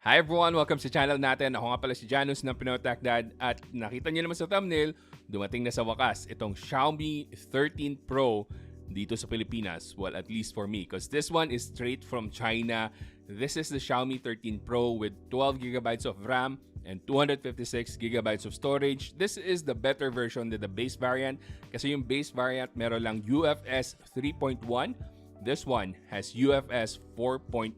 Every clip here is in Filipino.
Hi everyone! Welcome sa channel natin. Ako nga pala si Janus ng Pinoy Techdad at nakita niyo naman sa thumbnail, dumating na sa wakas itong Xiaomi 13 Pro dito sa Pilipinas. Well, at least for me because this one is straight from China. This is the Xiaomi 13 Pro with 12GB of RAM and 256GB of storage. This is the better version than the base variant kasi yung base variant meron lang UFS 3.1. This one has UFS 4.0,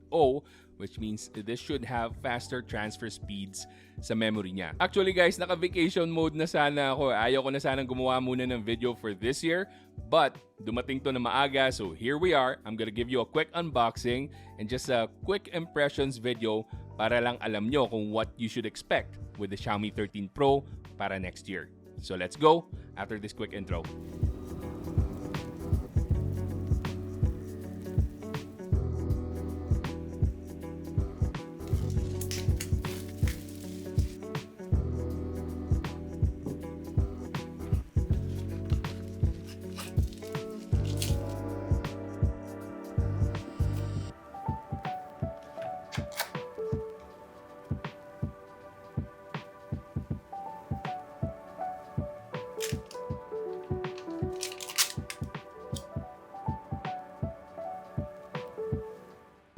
which means this should have faster transfer speeds sa memory niya. Actually guys, naka-vacation mode na sana ako. Ayaw ko na sanang gumawa muna ng video for this year, but dumating to na maaga, so here we are. I'm gonna give you a quick unboxing and just a quick impressions video para lang alam nyo kung what you should expect with the Xiaomi 13 Pro para next year. So let's go after this quick intro.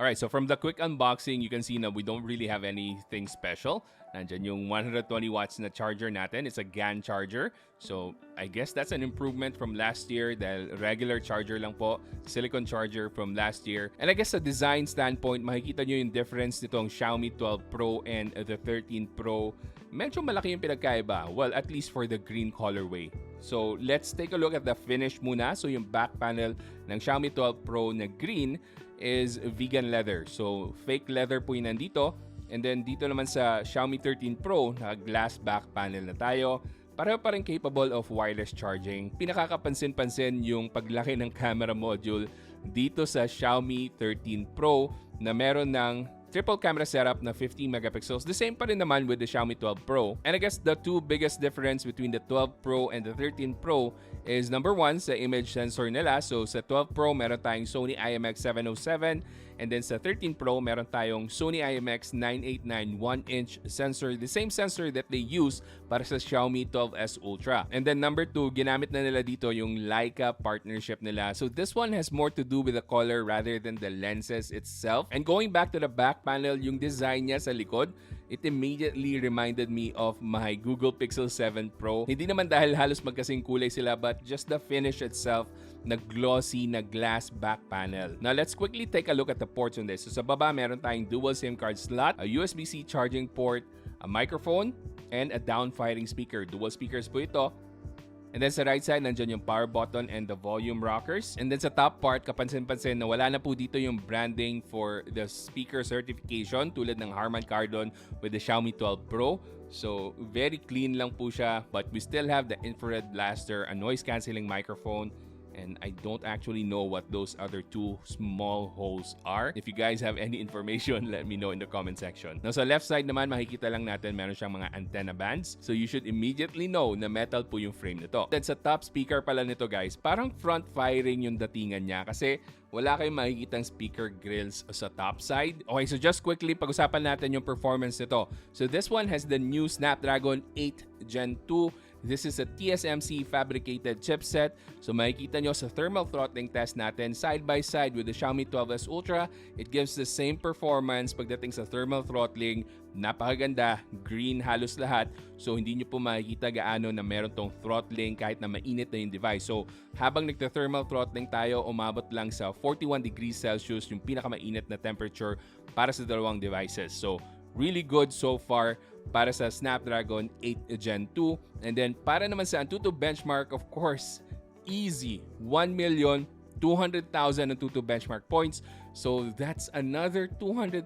Alright, so from the quick unboxing, you can see na we don't really have anything special. Nandyan yung 120 watts na charger natin. It's a GAN charger. So, I guess that's an improvement from last year dahil regular charger lang po. Silicone charger from last year. And I guess sa design standpoint, makikita nyo yung difference nitong Xiaomi 12 Pro and the 13 Pro. Medyo malaki yung pinagkaiba. Well, at least for the green colorway. So, let's take a look at the finish muna. So, yung back panel ng Xiaomi 12 Pro na green is vegan leather. So, fake leather po yung nandito. And then, dito naman sa Xiaomi 13 Pro, naka-glass back panel na tayo. Pareho pa rin capable of wireless charging. Pinakakapansin-pansin yung paglaki ng camera module dito sa Xiaomi 13 Pro na meron ng triple camera setup na 15 megapixels. The same pa rin naman with the Xiaomi 12 Pro. And I guess the two biggest difference between the 12 Pro and the 13 Pro is number one, sa image sensor nila. So sa 12 Pro, meron tayong Sony IMX707. And then sa 13 Pro, meron tayong Sony IMX989 1-inch sensor. The same sensor that they use para sa Xiaomi 12S Ultra. And then number two, ginamit na nila dito yung Leica partnership nila. So this one has more to do with the color rather than the lenses itself. And going back to the back panel, yung design niya sa likod, it immediately reminded me of my Google Pixel 7 Pro. Hindi naman dahil halos magkasing kulay sila, but just the finish itself na glossy na glass back panel. Now let's quickly take a look at the ports on this. So sa baba, meron tayong dual SIM card slot, a USB-C charging port, a microphone, and a down-firing speaker. Dual speakers po ito. And then sa right side, nandyan yung power button and the volume rockers. And then sa top part, kapansin-pansin na wala na po dito yung branding for the speaker certification tulad ng Harman Kardon with the Xiaomi 12 Pro. So, very clean lang po siya, but we still have the infrared blaster, a noise-canceling microphone, and I don't actually know what those other two small holes are. If you guys have any information, let me know in the comment section. Now sa left side naman, makikita lang natin meron siyang mga antenna bands. So you should immediately know na metal po yung frame nito. Then sa top speaker pala nito guys, parang front firing yung datingan niya kasi wala kayong makikitang speaker grills sa top side. Okay, so just quickly, pag-usapan natin yung performance nito. So this one has the new Snapdragon 8 Gen 2. This is a TSMC fabricated chipset. So makikita nyo sa thermal throttling test natin side by side with the Xiaomi 12S Ultra. It gives the same performance pagdating sa thermal throttling. Napakaganda, green halos lahat. So hindi nyo po makikita gaano na meron tong throttling kahit na mainit na yung device. So habang nagta-thermal throttling tayo, umabot lang sa 41 degrees Celsius yung pinakamainit na temperature para sa dalawang devices. So really good so far para sa Snapdragon 8 Gen 2. And then para naman sa Antutu benchmark, of course, easy. 1,200,000 Antutu benchmark points. So that's another 200,000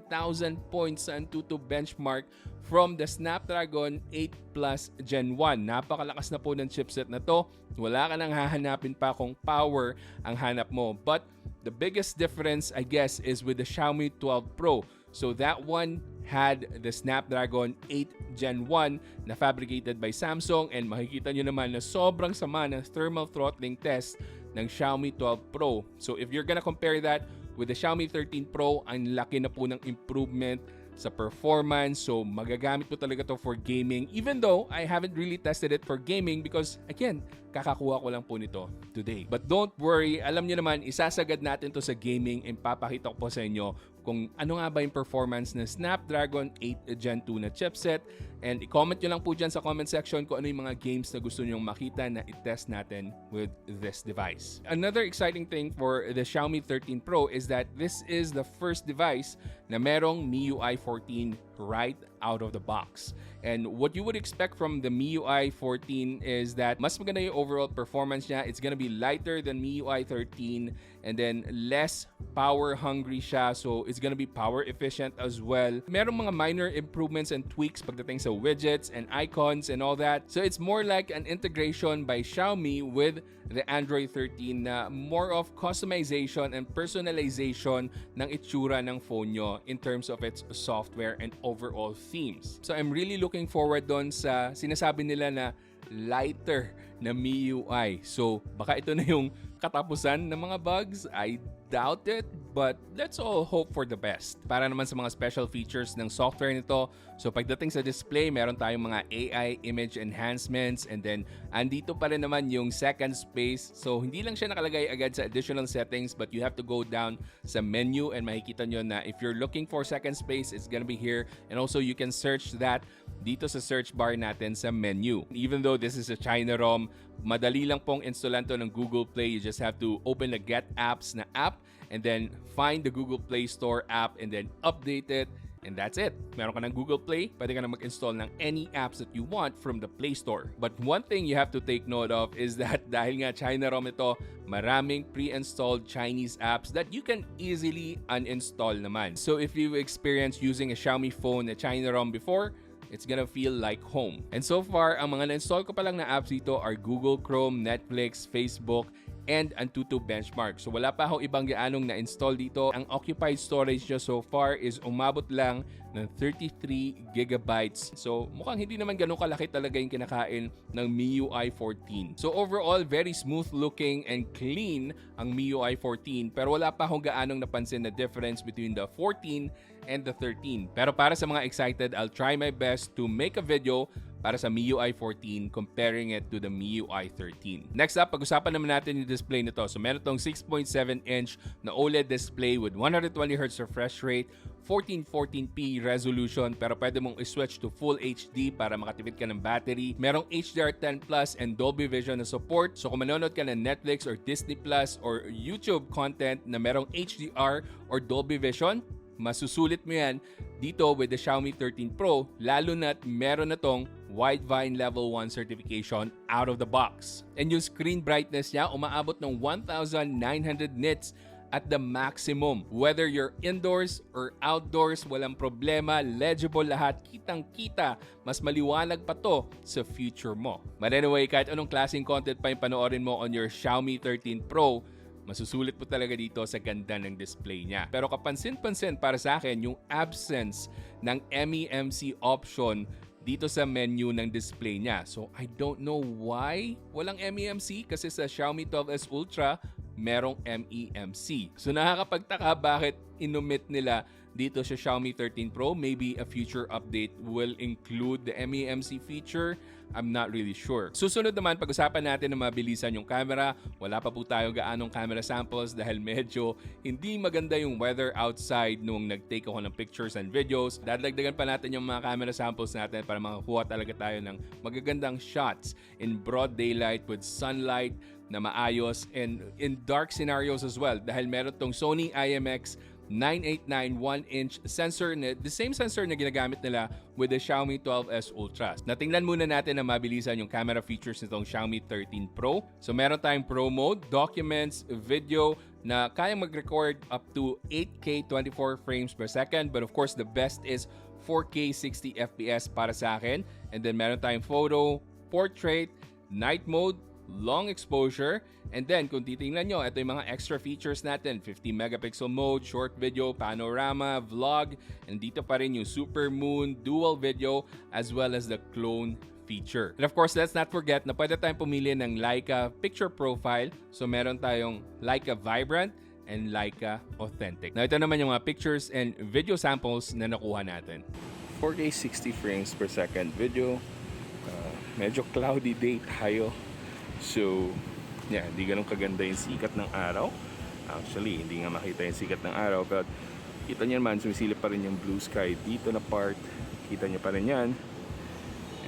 points sa Antutu benchmark from the Snapdragon 8 Plus Gen 1. Napakalakas na po ng chipset na to. Wala ka nang hahanapin pa kung power ang hanap mo. But the biggest difference, I guess, is with the Xiaomi 12 Pro. So that one had the Snapdragon 8 Gen 1 na fabricated by Samsung, and makikita nyo naman na sobrang sama ng thermal throttling test ng Xiaomi 12 Pro. So if you're gonna compare that with the Xiaomi 13 Pro, ang laki na po ng improvement sa performance. So magagamit mo talaga to for gaming, even though I haven't really tested it for gaming because again, kakakuha ko lang po nito today. But don't worry, alam niyo naman, isasagad natin to sa gaming and papakita ko po sa inyo kung ano nga ba yung performance ng Snapdragon 8 Gen 2 na chipset. And i-comment nyo lang po dyan sa comment section kung ano yung mga games na gusto nyong makita na i-test natin with this device. Another exciting thing for the Xiaomi 13 Pro is that this is the first device na merong MIUI 14 right out of the box. And what you would expect from the MIUI 14 is that mas maganda yung overall performance niya. It's gonna be lighter than MIUI 13 and then less power hungry siya. So it's gonna be power efficient as well. Merong mga minor improvements and tweaks pagdating sa widgets and icons and all that. So it's more like an integration by Xiaomi with the Android 13 na more of customization and personalization ng itsura ng phone nyo in terms of its software and overall themes. So I'm really looking forward doon sa sinasabi nila na lighter na MIUI. So baka ito na yung katapusan ng mga bugs. I doubt it, but let's all hope for the best. Para naman sa mga special features ng software nito, so pagdating sa display, meron tayong mga AI image enhancements and then andito pa rin naman yung second space. So hindi lang siya nakalagay agad sa additional settings but you have to go down sa menu and makikita nyo na if you're looking for second space, it's gonna be here. And also you can search that dito sa search bar natin sa menu. Even though this is a China ROM, madali lang pong installan to ng Google Play. You just have to open the Get Apps na app and then find the Google Play Store app and then update it. And that's it. Meron ka ng Google Play, pwede ka na mag-install ng any apps that you want from the Play Store. But one thing you have to take note of is that dahil nga China ROM ito, maraming pre-installed Chinese apps that you can easily uninstall naman. So if you've experienced using a Xiaomi phone na China ROM before, it's gonna feel like home. And so far, ang mga na-install ko pa lang na apps dito are Google Chrome, Netflix, Facebook, and Antutu Benchmark. So wala pa akong ibang gaanong na-install dito. Ang occupied storage nyo so far is umabot lang ng 33 gigabytes. So mukhang hindi naman ganun kalaki talaga yung kinakain ng MIUI 14. So overall, very smooth looking and clean ang MIUI 14. Pero wala pa akong gaanong napansin na difference between the 14 and the 13. Pero para sa mga excited, I'll try my best to make a video para sa MIUI 14 comparing it to the MIUI 13. Next up, pag-usapan naman natin yung display nito. So meron tong 6.7-inch na OLED display with 120Hz refresh rate, 1440p resolution, pero pwede mong i-switch to Full HD para makatipid ka ng battery. Merong HDR10 Plus and Dolby Vision na support. So kung manonood ka ng Netflix or Disney Plus or YouTube content na merong HDR or Dolby Vision, masusulit mo yan dito with the Xiaomi 13 Pro, lalo na't meron na tong Widevine Level 1 certification out of the box. And yung screen brightness niya, umaabot ng 1,900 nits at the maximum. Whether you're indoors or outdoors, walang problema, legible lahat, kitang-kita, mas maliwanag pa to sa future mo. But anyway, kahit anong klaseng content pa yung panoorin mo on your Xiaomi 13 Pro, masusulit po talaga dito sa ganda ng display niya. Pero kapansin-pansin para sa akin yung absence ng MEMC option dito sa menu ng display niya. So I don't know why walang MEMC kasi sa Xiaomi 12S Ultra merong MEMC. So nakakapagtaka bakit inumit nila dito sa Xiaomi 13 Pro. Maybe a future update will include the MEMC feature. I'm not really sure. Susunod naman, pag-usapan natin na mabilisan yung camera. Wala pa po tayo gaanong camera samples dahil medyo hindi maganda yung weather outside nung nag-take ako ng pictures and videos. Dadagdagan pa natin yung mga camera samples natin para makakuha talaga tayo ng magagandang shots in broad daylight with sunlight na maayos and in dark scenarios as well dahil meron tong Sony IMX 989 1-inch sensor na the same sensor na ginagamit nila with the Xiaomi 12S Ultra. Natingnan muna natin na mabilisan yung camera features nitong Xiaomi 13 Pro. So meron tayong Pro Mode, Documents, Video na kayang mag-record up to 8K 24 frames per second. But of course, the best is 4K 60 FPS para sa akin. And then meron tayong Photo, Portrait, Night Mode, long exposure, and then kung titingnan nyo, ito yung mga extra features natin, 50 megapixel mode, short video, panorama, vlog, and dito pa rin yung super moon, dual video, as well as the clone feature. And of course, let's not forget na pwede tayong pumili ng Leica picture profile. So meron tayong Leica Vibrant, and Leica Authentic. Now ito naman yung mga pictures and video samples na nakuha natin. 4K 60 frames per second video. Medyo cloudy day tayo. So, yeah, hindi ganun kaganda yung sikat ng araw. Actually, hindi nga makita yung sikat ng araw. But kita nyo naman, sumisilip pa rin yung blue sky dito na part. Kita nyo pa rin yan.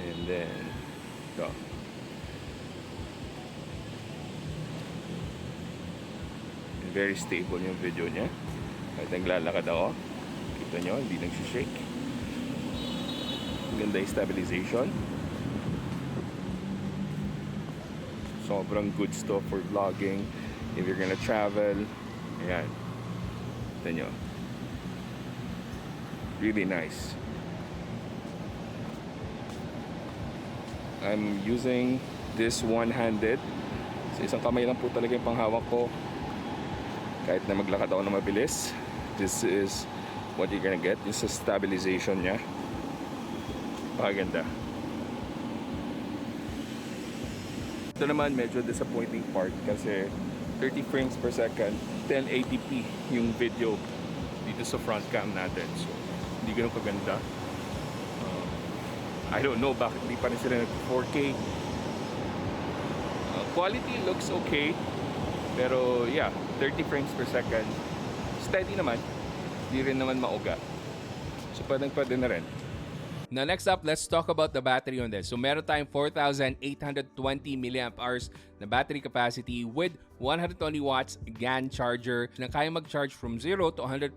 And then, ito. Very stable yung video niya. Kahit naglalakad ako, kita nyo, hindi nagsishake. Ganda yung stabilization. Sobrang good stuff for vlogging. If you're gonna travel, ayan. Kita nyo. Really nice. I'm using this one-handed. So, isang kamay lang po talaga yung panghawak ko. Kahit na maglakad ako na mabilis, this is what you're gonna get. This is stabilization niya. Paganda. Ito naman medyo disappointing part kasi 30 frames per second, 1080p yung video dito sa front cam natin. So, hindi ganun kaganda. I don't know bakit hindi pa rin sila nag 4K. Quality looks okay. Pero yeah, 30 frames per second. Steady naman. Hindi rin naman mauga. So pwede na rin. Now next up, let's talk about the battery on this. So meron tayong 4,820 mAh na battery capacity with 120 watts GAN charger na kaya mag-charge from 0 to 100%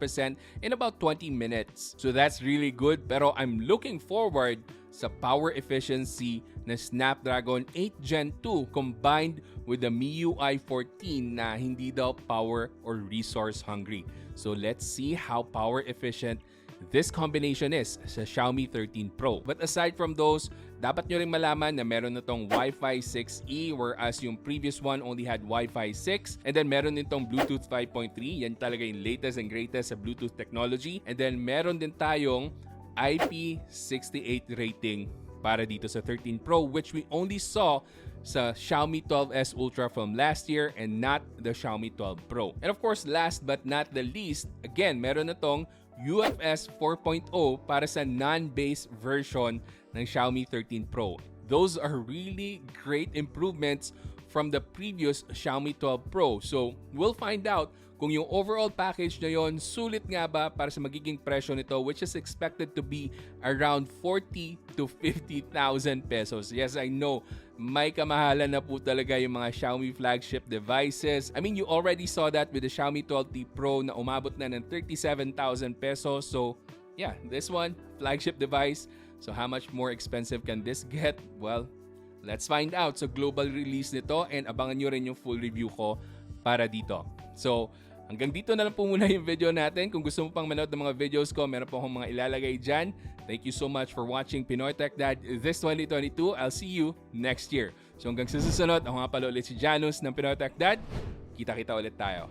in about 20 minutes. So that's really good, pero I'm looking forward sa power efficiency na Snapdragon 8 Gen 2 combined with the MIUI 14 na hindi daw power or resource hungry. So let's see how power efficient this combination is sa Xiaomi 13 Pro. But aside from those, dapat nyo rin malaman na meron na tong Wi-Fi 6E whereas yung previous one only had Wi-Fi 6. And then meron din tong Bluetooth 5.3. Yan talaga yung latest and greatest sa Bluetooth technology. And then meron din tayong IP68 rating para dito sa 13 Pro, which we only saw sa Xiaomi 12s Ultra from last year and not the Xiaomi 12 Pro. And of course, last but not the least, again, meron na tong UFS 4.0 para sa non-base version ng Xiaomi 13 Pro. Those are really great improvements from the previous Xiaomi 12 Pro. So, we'll find out kung yung overall package na yon sulit nga ba para sa magiging presyo nito, which is expected to be around 40 to 50,000 pesos. Yes, I know, may kamahalan na po talaga yung mga Xiaomi flagship devices. I mean, you already saw that with the Xiaomi 12T Pro na umabot na ng 37,000 pesos. So, yeah, this one, flagship device. So, how much more expensive can this get? Well, let's find out sa global release nito and abangan nyo rin yung full review ko para dito. So, hanggang dito na lang po muna yung video natin. Kung gusto mo pang manood ng mga videos ko, meron po akong mga ilalagay dyan. Thank you so much for watching Pinoy Techdad this 2022. I'll see you next year. So hanggang sa susunod, ako nga pala ulit si Janus ng Pinoy Techdad. Kita-kita ulit tayo.